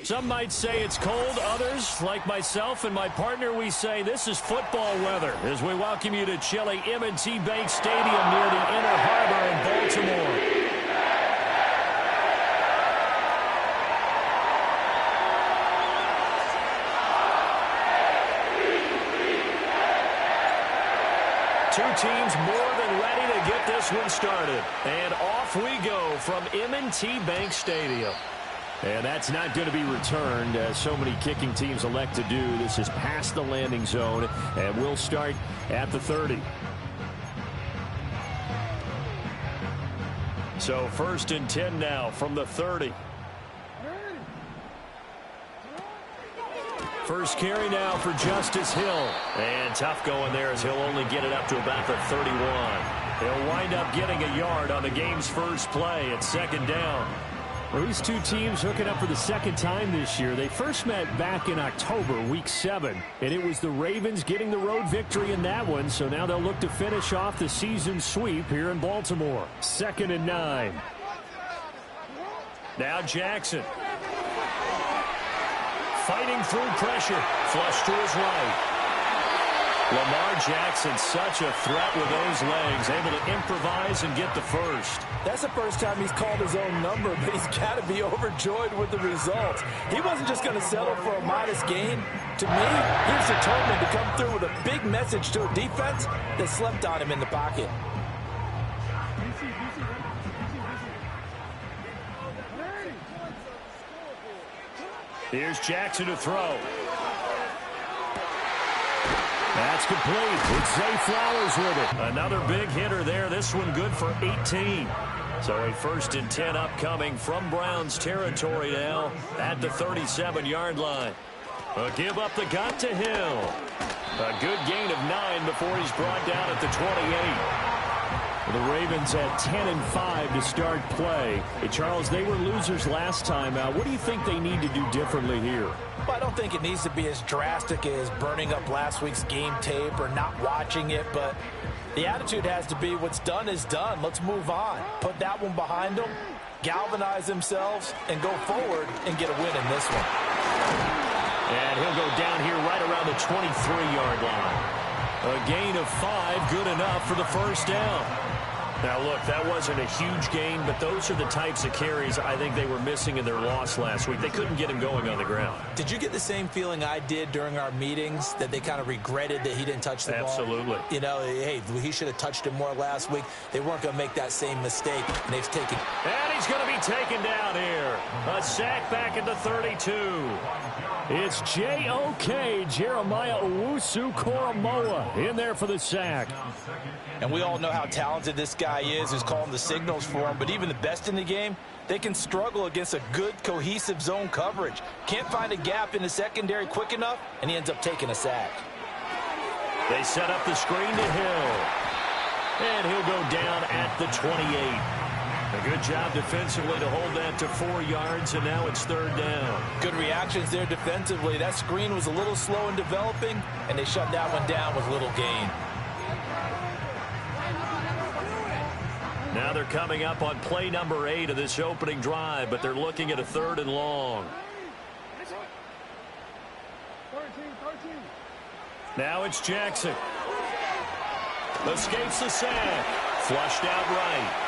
Some might say it's cold. Others, like myself and my partner, we say this is football weather as we welcome you to chilly M&T Bank Stadium near the Inner Harbor in Baltimore. Two teams more than ready to get this one started. And off we go from M&T Bank Stadium. And that's not going to be returned, as so many kicking teams elect to do. This is past the landing zone, and we'll start at the 30. So 1st and 10 now from the 30. First carry now for Justice Hill. And tough going there as he'll only get it up to about the 31. He'll wind up getting a yard on the game's first play at 2nd down. Well, these two teams hooking up for the second time this year. They first met back in October, week 7, and it was the Ravens getting the road victory in that one, so now they'll look to finish off the season sweep here in Baltimore. 2nd and 9. Now Jackson. Fighting through pressure. Flush to his right. Lamar Jackson, such a threat with those legs, able to improvise and get the first. That's the first time he's called his own number, but he's got to be overjoyed with the results. He wasn't just going to settle for a modest gain. To me, he was determined to come through with a big message to a defense that slept on him in the pocket. Here's Jackson to throw. That's complete. It's Zay Flowers with it. Another big hitter there. This one good for 18. So a 1st and 10 upcoming from Browns territory now at the 37-yard line. A give up the gun to Hill. A good gain of 9 before he's brought down at the 28. The Ravens had 10 and 5 to start play. Hey, Charles, they were losers last time out. What do you think they need to do differently here? Well, I don't think it needs to be as drastic as burning up last week's game tape or not watching it, but the attitude has to be what's done is done. Let's move on. Put that one behind them, galvanize themselves, and go forward and get a win in this one. And he'll go down here right around the 23-yard line. A gain of 5, good enough for the first down. Now, look, that wasn't a huge gain, but those are the types of carries I think they were missing in their loss last week. They couldn't get him going on the ground. Did you get the same feeling I did during our meetings, that they kind of regretted that he didn't touch the ball? Absolutely. You know, hey, he should have touched it more last week. They weren't going to make that same mistake, and they've taken. And he's going to be taken down here. A sack back at the 32. It's J.O.K. Jeremiah Owusu-Koramoah in there for the sack. And we all know how talented this guy is, who's calling the signals for him. But even the best in the game, they can struggle against a good, cohesive zone coverage. Can't find a gap in the secondary quick enough, and he ends up taking a sack. They set up the screen to Hill. And he'll go down at the 28. A good job defensively to hold that to 4 yards, and now it's 3rd down. Good reactions there defensively. That screen was a little slow in developing, and they shut that one down with little gain. Now they're coming up on play number 8 of this opening drive, but they're looking at a 3rd and long. Now it's Jackson. Escapes the sack. Flushed out right.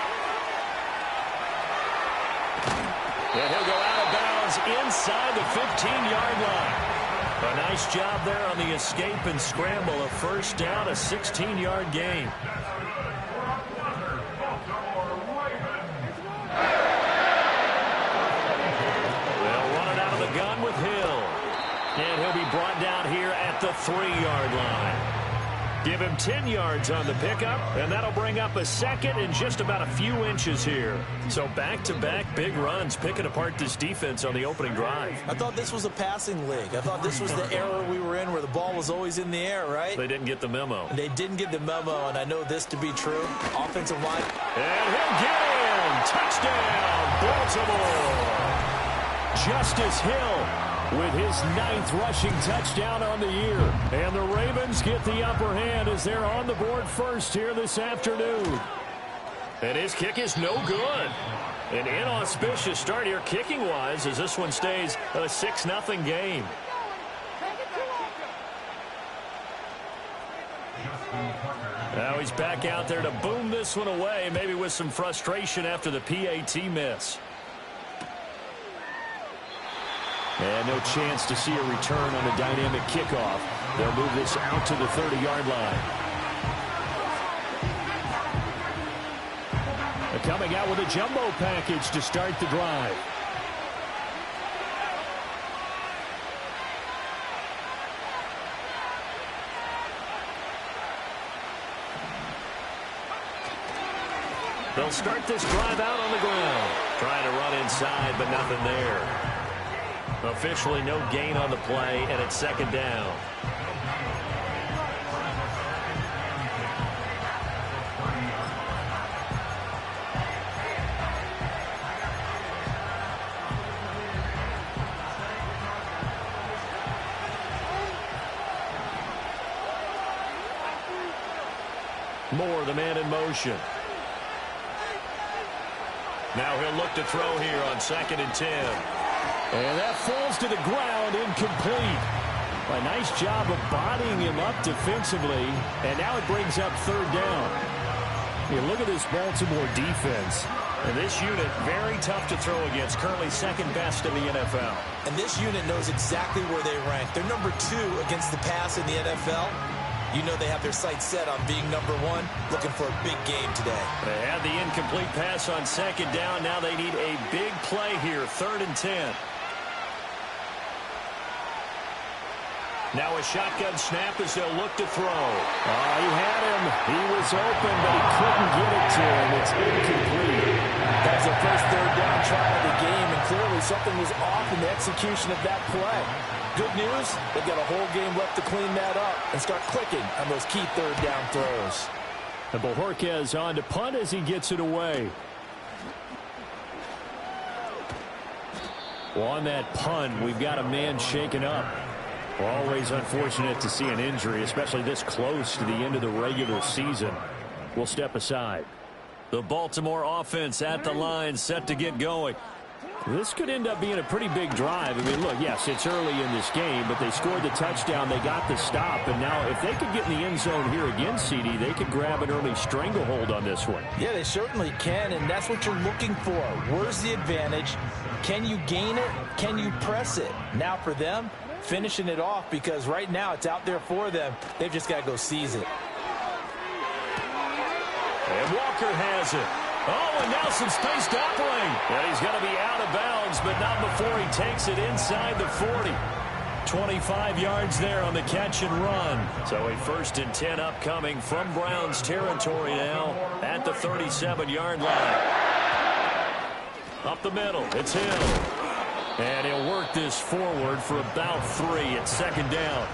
And he'll go out of bounds inside the 15-yard line. A nice job there on the escape and scramble. A first down, a 16-yard gain. They'll run it out of the gun with Hill. And he'll be brought down here at the 3-yard line. Give him 10 yards on the pickup, and that'll bring up a second and just about a few inches here. So back-to-back big runs, picking apart this defense on the opening drive. I thought this was a passing league. I thought this was the era we were in where the ball was always in the air, right? They didn't get the memo. They didn't get the memo, and I know this to be true. Offensive line. And he'll get in. Touchdown, Baltimore. Justice Hill with his 9th rushing touchdown on the year. And the Ravens get the upper hand as they're on the board first here this afternoon. And his kick is no good. An inauspicious start here kicking-wise as this one stays a 6-0 game. Now he's back out there to boom this one away, maybe with some frustration after the PAT miss. And no chance to see a return on the dynamic kickoff. They'll move this out to the 30-yard line. They're coming out with a jumbo package to start the drive. They'll start this drive out on the ground. Trying to run inside, but nothing there. Officially no gain on the play, and it's second down. Moore, the man in motion. Now he'll look to throw here on 2nd and 10. And that falls to the ground, incomplete. A nice job of bodying him up defensively, and now it brings up 3rd down. You look at this Baltimore defense. And this unit, very tough to throw against, currently 2nd best in the NFL. And this unit knows exactly where they rank. They're number 2 against the pass in the NFL. You know they have their sights set on being number 1, looking for a big game today. They had the incomplete pass on 2nd down. Now they need a big play here, 3rd and 10. Now a shotgun snap as they'll look to throw. He had him. He was open, but he couldn't get it to him. It's incomplete. That's the first 3rd down try of the game, and clearly something was off in the execution of that play. Good news, they've got a whole game left to clean that up and start clicking on those key 3rd down throws. And Bojorquez on to punt as he gets it away. Well, on that punt, we've got a man shaken up. Always unfortunate to see an injury, especially this close to the end of the regular season. We'll step aside. The Baltimore offense at the line, set to get going. This could end up being a pretty big drive. I mean, look, yes, it's early in this game, but they scored the touchdown. They got the stop, and now if they could get in the end zone here again, CD, they could grab an early stranglehold on this one. Yeah, they certainly can, and that's what you're looking for. Where's the advantage? Can you gain it? Can you press it? Now for them, finishing it off, because right now it's out there for them. They've just got to go seize it. And Walker has it. Oh, and now some space to operate. And he's going to be out of bounds, but not before he takes it inside the 40. 25 yards there on the catch and run. So a 1st and 10 upcoming from Browns territory now at the 37-yard line. Up the middle, it's Hill. And he'll work this forward for about 3 at 2nd down.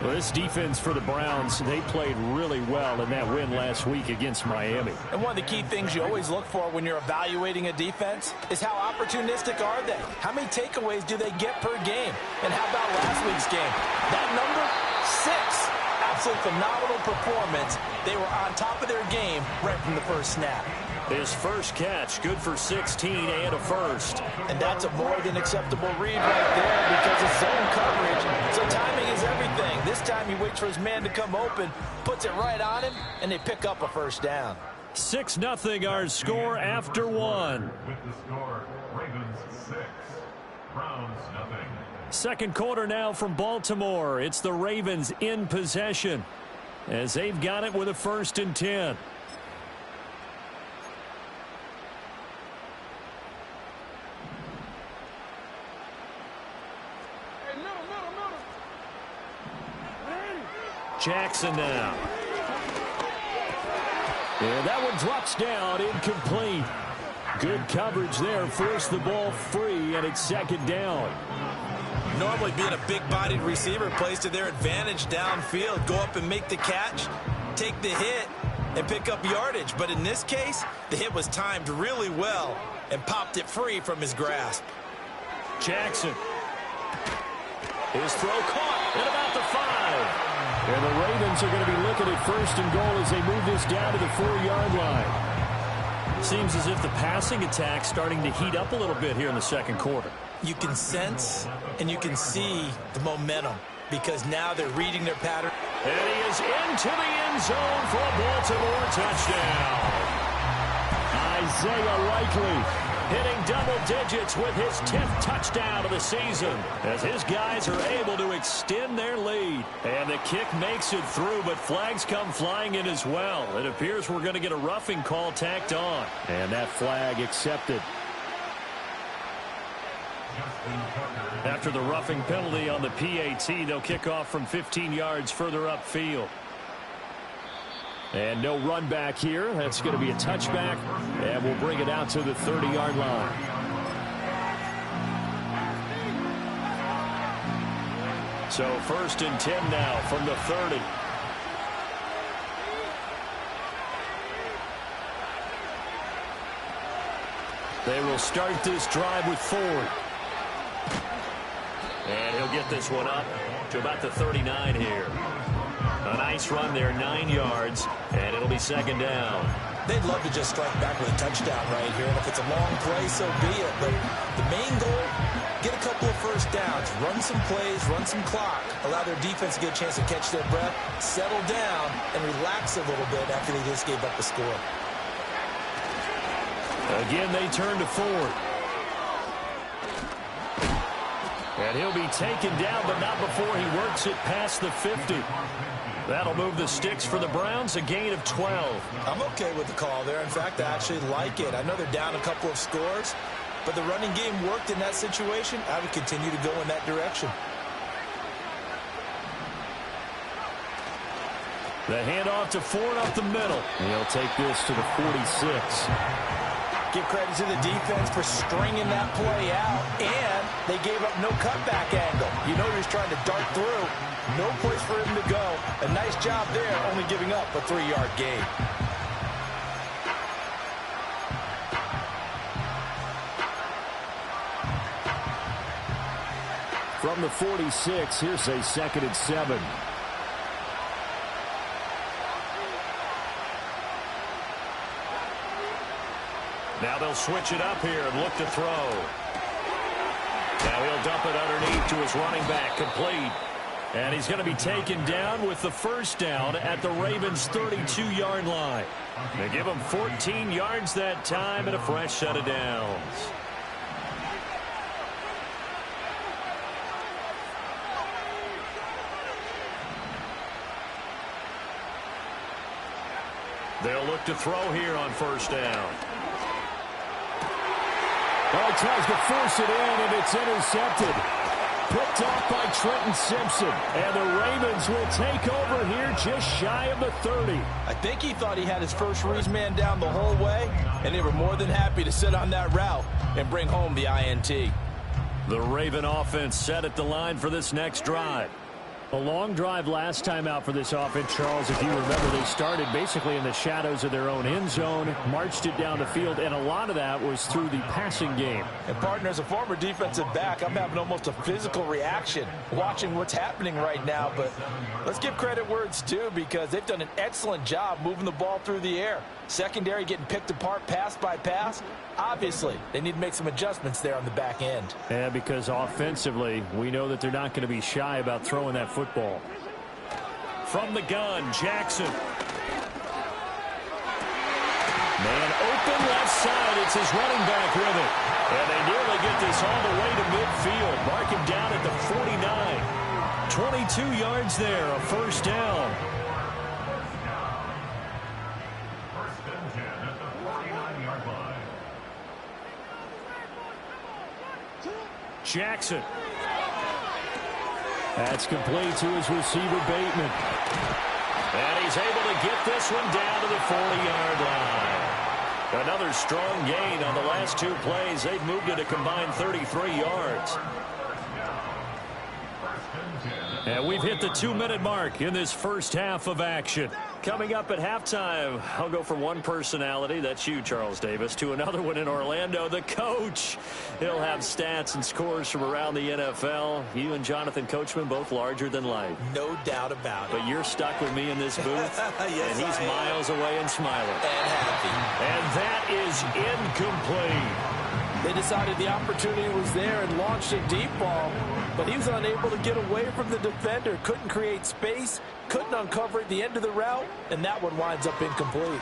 Well, this defense for the Browns, they played really well in that win last week against Miami. And one of the key things you always look for when you're evaluating a defense is how opportunistic are they? How many takeaways do they get per game? And how about last week's game? That number, 6. Absolutely phenomenal performance. They were on top of their game right from the first snap. His first catch, good for 16 and a first. And that's a more than acceptable read right there because it's zone coverage. So timing is everything. This time he waits for his man to come open, puts it right on him, and they pick up a 1st down. 6-0 our score after 1. With the score, Ravens 6, Browns 0. 2nd quarter now from Baltimore. It's the Ravens in possession as they've got it with a 1st and 10. Jackson now. And that one drops down, incomplete. Good coverage there, forced the ball free, and it's 2nd down. Normally being a big-bodied receiver plays to their advantage downfield. Go up and make the catch, take the hit, and pick up yardage. But in this case, the hit was timed really well and popped it free from his grasp. Jackson. His throw caught at about the 5. And the Ravens are going to be looking at 1st and goal as they move this down to the 4-yard line. Seems as if the passing attack's starting to heat up a little bit here in the second quarter. You can sense and you can see the momentum because now they're reading their pattern. And he is into the end zone for a Baltimore touchdown. Isaiah Likely hitting double digits with his 10th touchdown of the season as his guys are able to extend their lead. And the kick makes it through, but flags come flying in as well. It appears we're going to get a roughing call tacked on. And that flag accepted. After the roughing penalty on the PAT, they'll kick off from 15 yards further upfield. And no run back here. That's going to be a touchback. And we'll bring it out to the 30-yard line. So 1st and 10 now from the 30. They will start this drive with Ford. And he'll get this one up to about the 39 here. A nice run there, 9 yards, and it'll be 2nd down. They'd love to just strike back with a touchdown right here, and if it's a long play, so be it. But the main goal, get a couple of first downs, run some plays, run some clock, allow their defense to get a chance to catch their breath, settle down, and relax a little bit after they just gave up the score. Again, they turn to Ford. And he'll be taken down, but not before he works it past the 50. That'll move the sticks for the Browns, a gain of 12. I'm okay with the call there. In fact, I actually like it. I know they're down a couple of scores, but the running game worked in that situation. I would continue to go in that direction. The handoff to Ford up the middle. He'll take this to the 46. Give credit to the defense for stringing that play out, and they gave up no cutback angle. You know he was trying to dart through. No place for him to go. A nice job there, only giving up a 3-yard gain. From the 46, here's a 2nd and 7. Now they'll switch it up here and look to throw. Now he'll dump it underneath to his running back, complete. And he's going to be taken down with the 1st down at the Ravens' 32-yard line. They give him 14 yards that time and a fresh set of downs. They'll look to throw here on 1st down. Oh, he tries to force it in, and it's intercepted. Picked off by Trenton Simpson. And the Ravens will take over here just shy of the 30. I think he thought he had his first read man down the whole way, and they were more than happy to sit on that route and bring home the INT. The Raven offense set at the line for this next drive. A long drive last time out for this offense, Charles. If you remember, they started basically in the shadows of their own end zone, marched it down the field, and a lot of that was through the passing game. And, partner, as a former defensive back, I'm having almost a physical reaction watching what's happening right now. But let's give credit where it's due because they've done an excellent job moving the ball through the air. Secondary getting picked apart pass by pass. Obviously, they need to make some adjustments there on the back end. Yeah, because offensively, we know that they're not going to be shy about throwing that football. From the gun, Jackson. Man open left side. It's his running back with it. And they nearly get this all the way to midfield. Mark him down at the 49. 22 yards there, a 1st down. Jackson. That's complete to his receiver, Bateman. And he's able to get this one down to the 40-yard line. Another strong gain on the last 2 plays. They've moved it a combined 33 yards. And we've hit the 2-minute mark in this first half of action. Coming up at halftime, I'll go from one personality, that's you, Charles Davis, to another one in Orlando, the coach. He'll have stats and scores from around the NFL. You and Jonathan Coachman both larger than life. No doubt about it. But you're stuck with me in this booth, yes, and he's miles away and smiling. And happy. And that is incomplete. They decided the opportunity was there and launched a deep ball, but he was unable to get away from the defender, couldn't create space, couldn't uncover at the end of the route, and that one winds up incomplete.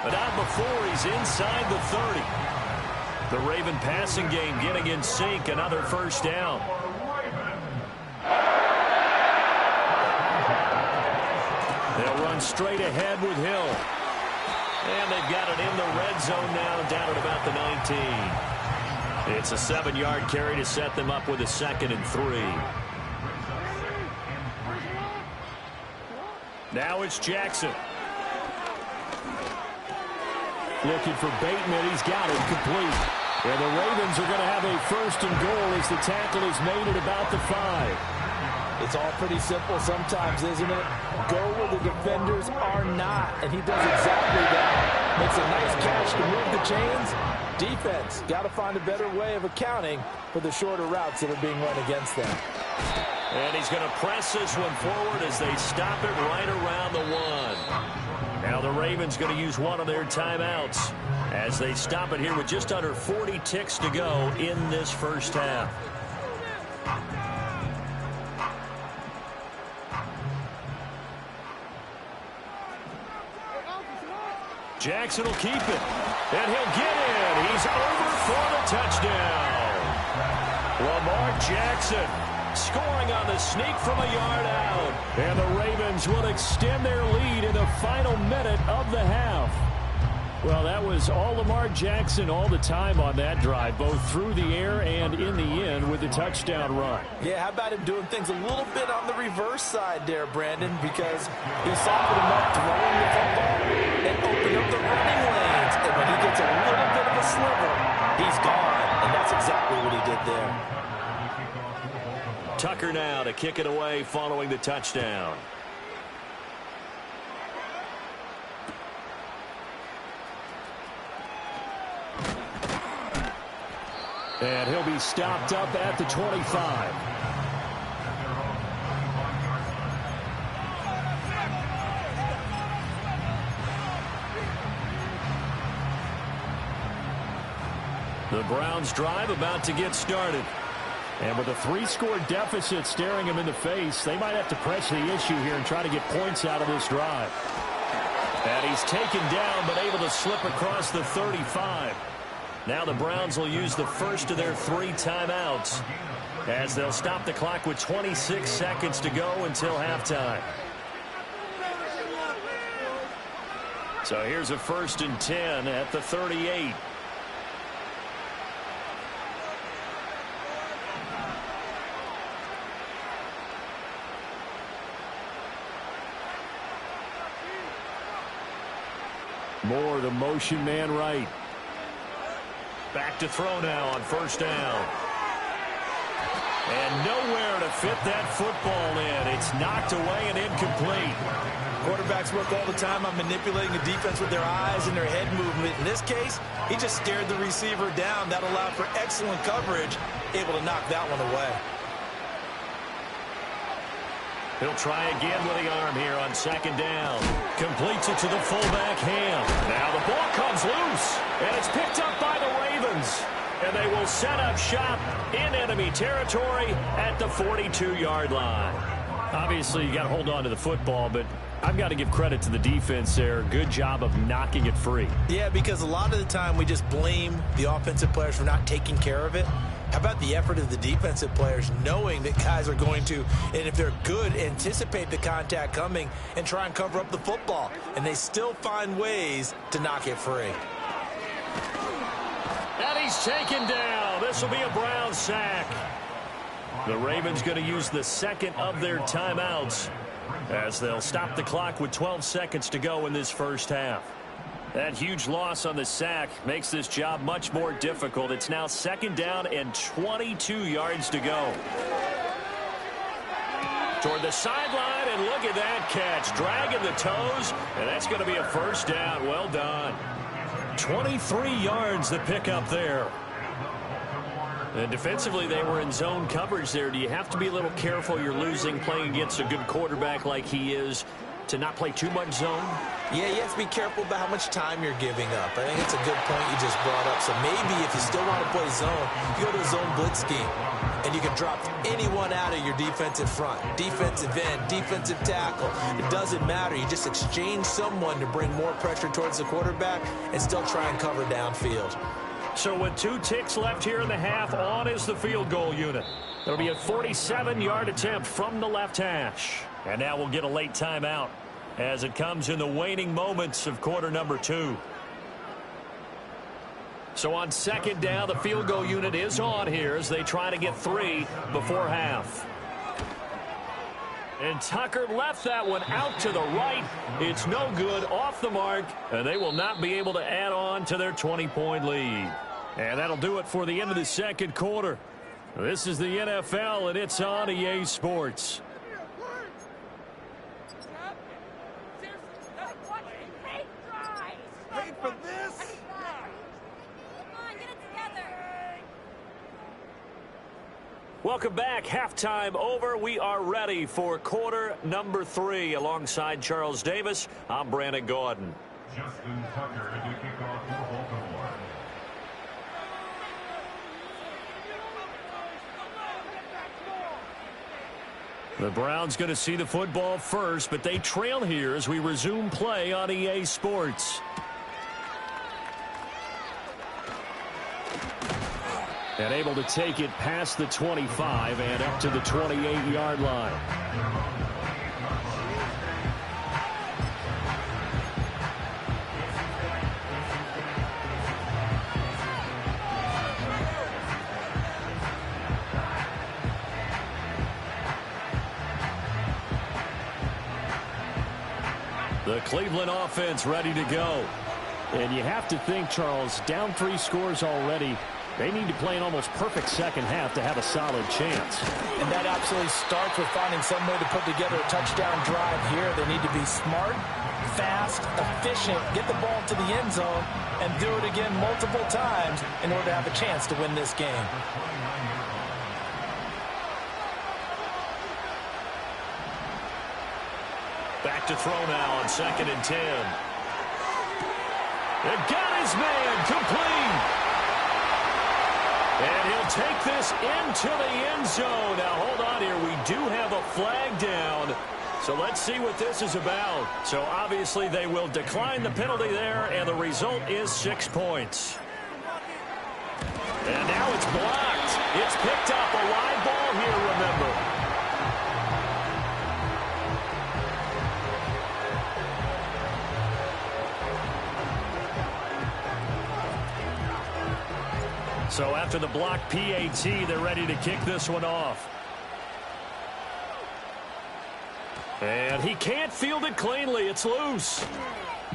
But not before he's inside the 30. The Raven passing game getting in sync, another first down. They'll run straight ahead with Hill. And they've got it in the red zone now, down at about the 19. It's a 7-yard carry to set them up with a 2nd and 3. Now it's Jackson. Looking for Bateman. He's got it complete. And the Ravens are going to have a 1st and goal as the tackle is made at about the 5. It's all pretty simple sometimes, isn't it? Go where the defenders are not, and he does exactly that. Makes a nice catch to move the chains. Defense got to find a better way of accounting for the shorter routes that are being run against them. And he's going to press this one forward as they stop it right around the 1. Now the Ravens going to use one of their timeouts as they stop it here with just under 40 ticks to go in this first half. Jackson will keep it, and he'll get in. He's over for the touchdown. Lamar Jackson scoring on the sneak from a yard out. And the Ravens will extend their lead in the final minute of the half. Well, that was all Lamar Jackson all the time on that drive, both through the air and in the end with the touchdown run. Yeah, how about him doing things a little bit on the reverse side there, Brandon, because he softened him up throwing the football and opened up the running lanes. And when he gets a little bit of a sliver, he's gone. And that's exactly what he did there. Tucker now to kick it away following the touchdown. And he'll be stopped up at the 25. The Browns drive about to get started. And with a 3-score deficit staring him in the face, they might have to press the issue here and try to get points out of this drive. And he's taken down but able to slip across the 35. Now the Browns will use the first of their 3 timeouts as they'll stop the clock with 26 seconds to go until halftime. So here's a 1st and 10 at the 38. Moore, the motion man right. Back to throw now on 1st down. And nowhere to fit that football in. It's knocked away and incomplete. Quarterbacks work all the time on manipulating the defense with their eyes and their head movement. In this case, he just stared the receiver down. That allowed for excellent coverage, able to knock that one away. He'll try again with the arm here on 2nd down. Completes it to the fullback, Ham. Now the ball comes loose, and it's picked up by the Ravens. And they will set up shop in enemy territory at the 42-yard line. Obviously, you got to hold on to the football, but I've got to give credit to the defense there. Good job of knocking it free. Yeah, because a lot of the time we just blame the offensive players for not taking care of it. How about the effort of the defensive players knowing that guys are going to, and if they're good, anticipate the contact coming and try and cover up the football. And they still find ways to knock it free. And he's taken down. This will be a Brown sack. The Ravens going to use the 2nd of their timeouts as they'll stop the clock with 12 seconds to go in this first half. That huge loss on the sack makes this job much more difficult. It's now 2nd down and 22 yards to go. toward the sideline, and look at that catch. Dragging the toes, and that's going to be a first down. Well done. 23 yards the pickup there. And defensively, they were in zone coverage there. Do you have to be a little careful? You're losing playing against a good quarterback like he is to not play too much zone? Yeah, you have to be careful about how much time you're giving up. I think it's a good point you just brought up. So maybe if you still want to play zone, you go to a zone blitz scheme, and you can drop anyone out of your defensive front, defensive end, defensive tackle. It doesn't matter. You just exchange someone to bring more pressure towards the quarterback and still try and cover downfield. So with 2 ticks left here in the half, on is the field goal unit. It'll be a 47-yard attempt from the left hash. And now we'll get a late timeout as it comes in the waning moments of quarter number 2. So on second down, the field goal unit is on here as they try to get 3 before half. And Tucker left that one out to the right. It's no good, off the mark, and they will not be able to add on to their 20-point lead. And that'll do it for the end of the second quarter. This is the NFL, and it's on EA Sports. Wait for this. Welcome back. Halftime over. We are ready for quarter number 3. Alongside Charles Davis, I'm Brandon Gaudin. Justin Tucker to kick off for Baltimore. The Browns going to see the football first, but they trail here as we resume play on EA Sports. And able to take it past the 25 and up to the 28-yard line. The Cleveland offense ready to go. And you have to think, Charles, down 3 scores already. They need to play an almost perfect second half to have a solid chance. And that absolutely starts with finding some way to put together a touchdown drive here. They need to be smart, fast, efficient, get the ball to the end zone, and do it again multiple times in order to have a chance to win this game. Back to throw now on 2nd and 10. And got his man complete. And he'll take this into the end zone. Now, hold on here. We do have a flag down. So let's see what this is about. So, obviously, they will decline the penalty there, and the result is 6 points. And now it's blocked. It's picked up. A live ball here, remember. So after the blocked PAT, they're ready to kick this one off. And he can't field it cleanly. It's loose.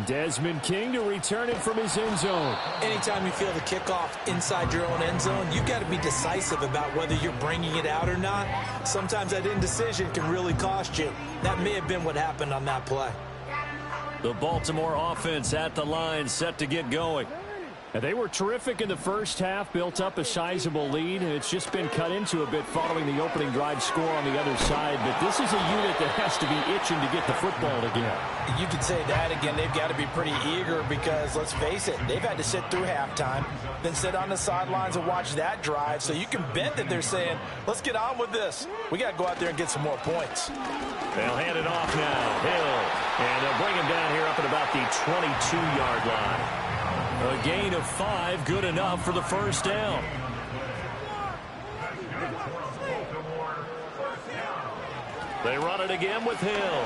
Desmond King to return it from his end zone. Anytime you feel the kickoff inside your own end zone, you've got to be decisive about whether you're bringing it out or not. Sometimes that indecision can really cost you. That may have been what happened on that play. The Baltimore offense at the line, set to get going. And they were terrific in the first half, built up a sizable lead, and it's just been cut into a bit following the opening drive score on the other side. But this is a unit that has to be itching to get the football again. You could say that again. They've got to be pretty eager because, let's face it, they've had to sit through halftime, then sit on the sidelines and watch that drive. So you can bet that they're saying, let's get on with this. We got to go out there and get some more points. They'll hand it off now. Hill. And they'll bring him down here up at about the 22-yard line. A gain of 5, good enough for the first down. They run it again with Hill.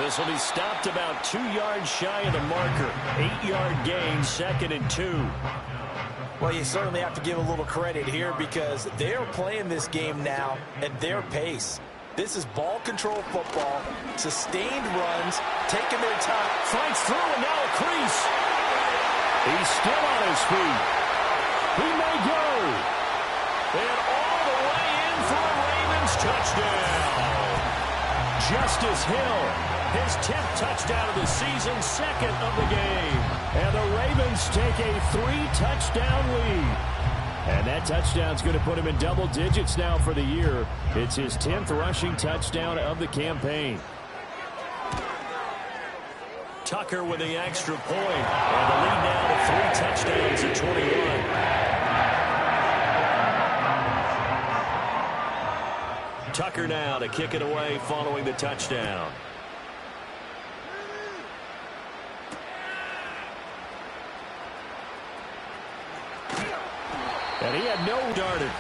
This will be stopped about 2 yards shy of the marker. 8-yard gain, 2nd and 2. Well, you certainly have to give a little credit here because they're playing this game now at their pace. This is ball control football, sustained runs, taking their time. Fights through and now a crease. He's still on his feet. He may go. And all the way in for a touchdown. Justice Hill, his 10th touchdown of the season, second of the game. And the Ravens take a 3-touchdown lead. And that touchdown's going to put him in double digits now for the year. It's his 10th rushing touchdown of the campaign. Tucker with the extra point. And the lead now to 3 touchdowns at 21. Tucker now to kick it away following the touchdown. And he had no darted.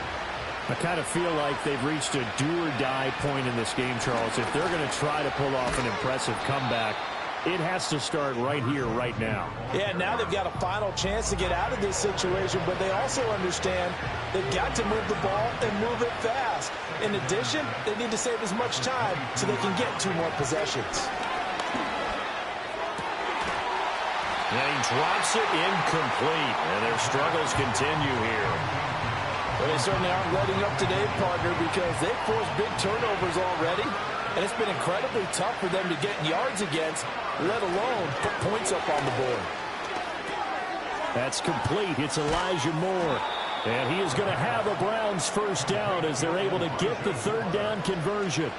I kind of feel like they've reached a do-or-die point in this game, Charles. If they're going to try to pull off an impressive comeback, it has to start right here, right now. Yeah, now they've got a final chance to get out of this situation, but they also understand they've got to move the ball and move it fast. In addition, they need to save as much time so they can get 2 more possessions. And he drops it incomplete, and their struggles continue here. Well, they certainly aren't letting up today, partner, because they've forced big turnovers already, and it's been incredibly tough for them to get yards against, let alone put points up on the board. That's complete. It's Elijah Moore. And he is going to have a Browns first down as they're able to get the 3rd down conversion.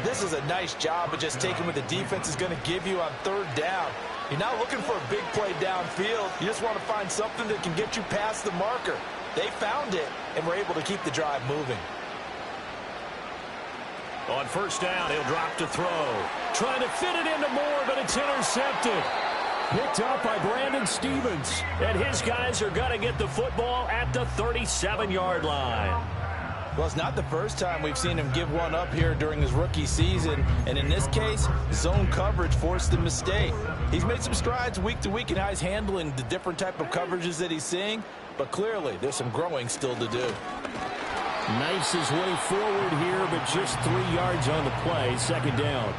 This is a nice job of just taking what the defense is going to give you on 3rd down. You're not looking for a big play downfield. You just want to find something that can get you past the marker. They found it and were able to keep the drive moving. On first down, he'll drop to throw. Trying to fit it into Moore, but it's intercepted. Picked up by Brandon Stevens. And his guys are going to get the football at the 37-yard line. Well, it's not the first time we've seen him give one up here during his rookie season. And in this case, zone coverage forced the mistake. He's made some strides week to week in how he's handling the different type of coverages that he's seeing. But clearly, there's some growing still to do. Nice his way forward here, but just 3 yards on the play. 2nd down.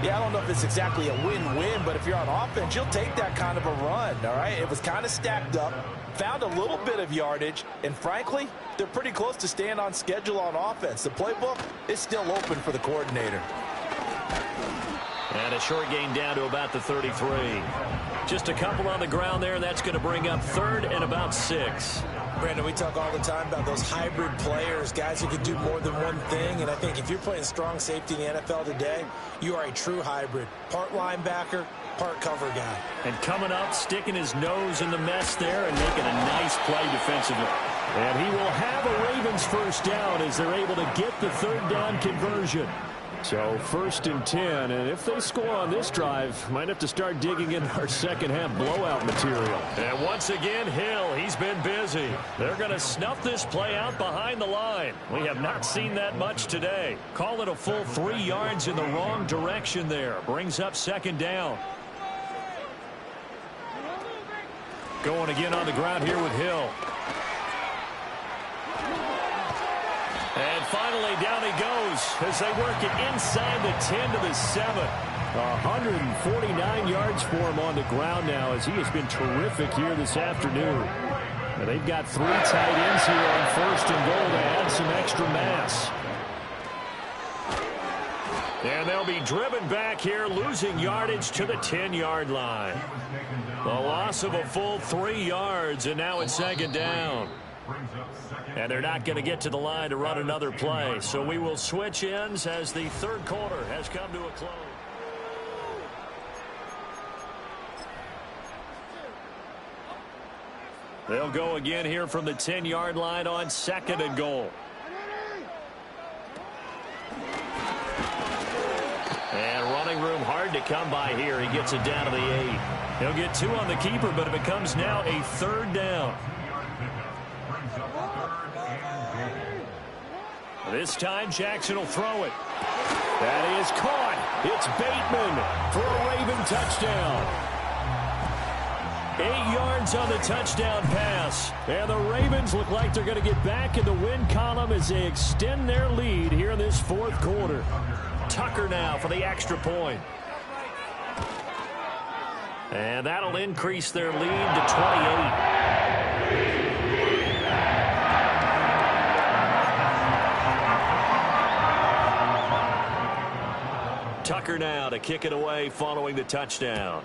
Yeah, I don't know if it's exactly a win-win, but if you're on offense, you'll take that kind of a run, all right? It was kind of stacked up, found a little bit of yardage, and frankly, they're pretty close to staying on schedule on offense. The playbook is still open for the coordinator. And a short gain down to about the 33. Just a couple on the ground there, and that's going to bring up 3rd and about 6. Brandon, we talk all the time about those hybrid players, guys who can do more than one thing, and I think if you're playing strong safety in the NFL today, you are a true hybrid. Part linebacker, part cover guy. And coming up, sticking his nose in the mess there and making a nice play defensively. And he will have a Ravens first down as they're able to get the 3rd down conversion. So 1st and 10, and if they score on this drive, might have to start digging in our second half blowout material. And once again, Hill, he's been busy. They're going to snuff this play out behind the line. We have not seen that much today. Call it a full 3 yards in the wrong direction there. Brings up 2nd down. Going again on the ground here with Hill. And finally, down he goes as they work it inside the 10 to the 7. 149 yards for him on the ground now as he has been terrific here this afternoon. And they've got 3 tight ends here on 1st and goal to add some extra mass. And they'll be driven back here, losing yardage to the 10-yard line. The loss of a full 3 yards, and now it's 2nd down. And they're not going to get to the line to run another play. So we will switch ends as the 3rd quarter has come to a close. They'll go again here from the 10-yard line on 2nd and goal. And running room hard to come by here. He gets it down to the 8. He'll get 2 on the keeper, but it becomes now a 3rd down. This time, Jackson will throw it. That is caught. It's Bateman for a Raven touchdown. 8 yards on the touchdown pass. And the Ravens look like they're going to get back in the win column as they extend their lead here in this 4th quarter. Tucker now for the extra point. And that'll increase their lead to 28. Tucker now to kick it away following the touchdown.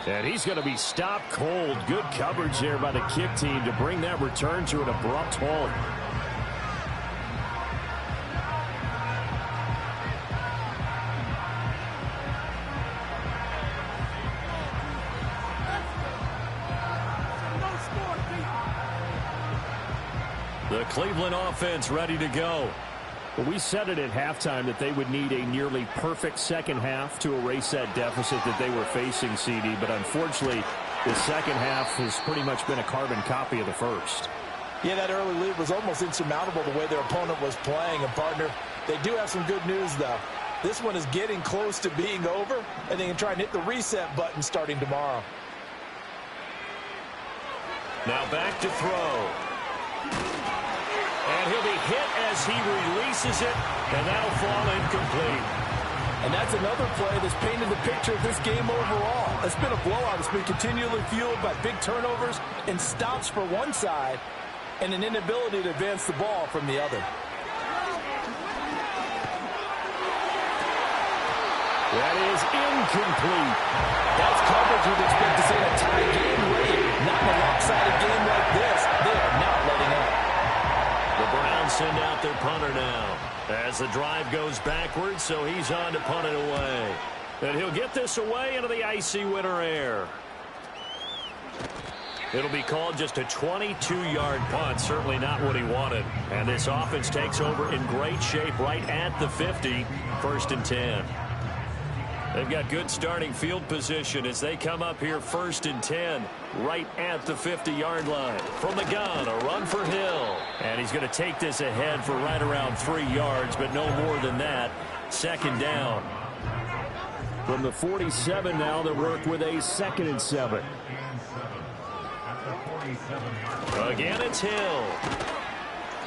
And he's going to be stopped cold. Good coverage there by the kick team to bring that return to an abrupt halt. The Cleveland offense ready to go. Well, we said it at halftime that they would need a nearly perfect second half to erase that deficit that they were facing, CD. But unfortunately, the second half has pretty much been a carbon copy of the first. Yeah, that early lead was almost insurmountable the way their opponent was playing. And, partner, they do have some good news, though. This one is getting close to being over, and they can try and hit the reset button starting tomorrow. Now back to throw. And he'll be hit as he releases it, and that'll fall incomplete. And that's another play that's painted the picture of this game overall. It's been a blowout. It's been continually fueled by big turnovers and stops for one side and an inability to advance the ball from the other. That is incomplete. That's coverage you'd expect to see in a tie game late. Not in a lopsided game like this. They are not letting up. The Browns send out their punter now as the drive goes backwards, so he's on to punt it away. And he'll get this away into the icy winter air. It'll be called just a 22-yard punt, certainly not what he wanted. And this offense takes over in great shape right at the 50, 1st and 10. They've got good starting field position as they come up here 1st and 10 right at the 50-yard line. From the gun, a run for Hill. And he's going to take this ahead for right around 3 yards, but no more than that. 2nd down. From the 47 now, they work with a 2nd and 7. Again, it's Hill.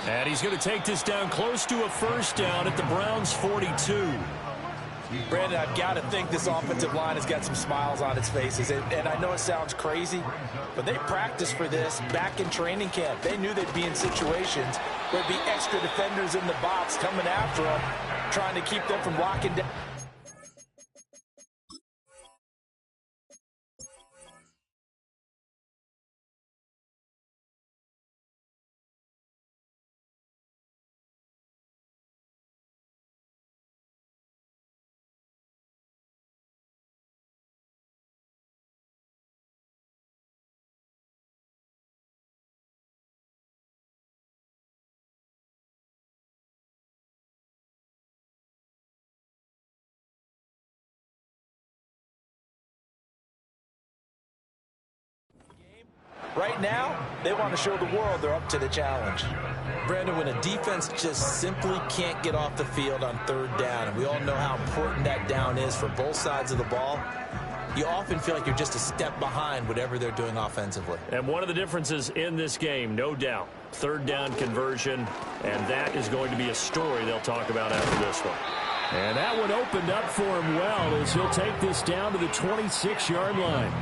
And he's going to take this down close to a 1st down at the Browns' 42. Brandon, I've got to think this offensive line has got some smiles on its faces. And I know it sounds crazy, but they practiced for this back in training camp. They knew they'd be in situations where there'd be extra defenders in the box coming after them, trying to keep them from locking down. Right now, they want to show the world they're up to the challenge. Brandon, when a defense just simply can't get off the field on 3rd down, and we all know how important that down is for both sides of the ball, you often feel like you're just a step behind whatever they're doing offensively. And one of the differences in this game, no doubt, 3rd down conversion, and that is going to be a story they'll talk about after this one. And that one opened up for him well as he'll take this down to the 26-yard line.